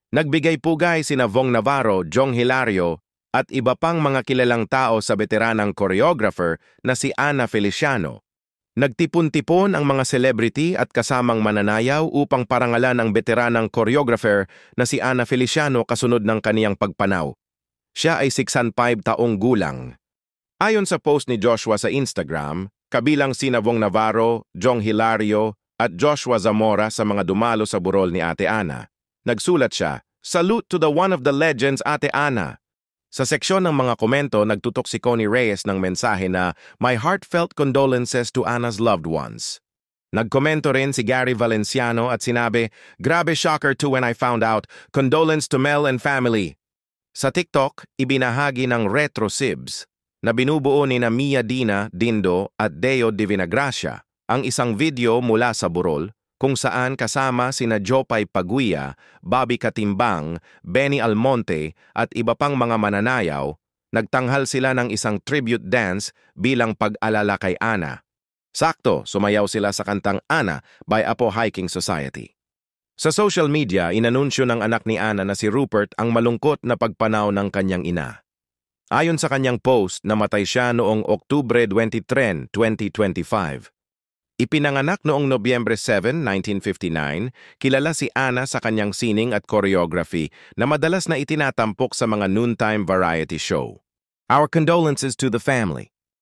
Nagbigay pugay sina Vong Navarro, Jong Hilario, at iba pang mga kilalang tao sa veteranang choreographer na si Ana Feliciano. Nagtipon-tipon ang mga celebrity at kasamang mananayaw upang parangalan ang veteranang choreographer na si Ana Feliciano kasunod ng kaniyang pagpanaw. Siya ay 65 taong gulang. Ayon sa post ni Joshua sa Instagram, kabilang sina Vong Navarro, Jong Hilario, at Joshua Zamora sa mga dumalo sa burol ni Ate Ana. Nagsulat siya, "Salute to the one of the legends, Ate Ana." Sa seksyon ng mga komento, nagtutok si Connie Reyes ng mensahe na "My heartfelt condolences to Ana's loved ones." Nagkomento rin si Gary Valenciano at sinabi, "Grabe shocker too when I found out. Condolence to Mel and family." Sa TikTok, ibinahagi ng Retro Sibs na binubuo ni na Mia Dina, Dindo at Deo Divinagracia ang isang video mula sa burol kung saan kasama sina Jopay Paguia, Bobby Katimbang, Benny Almonte at iba pang mga mananayaw, nagtanghal sila ng isang tribute dance bilang pag-alala kay Ana. Sakto, sumayaw sila sa kantang Ana by Apo Hiking Society. Sa social media, inanunsyo ng anak ni Ana na si Rupert ang malungkot na pagpanaw ng kanyang ina. Ayon sa kanyang post, namatay siya noong Oktubre 23, 2025. Ipinanganak noong Nobyembre 7, 1959, kilala si Ana sa kanyang sining at choreography na madalas na itinatampok sa mga noontime variety show. Our condolences to the family.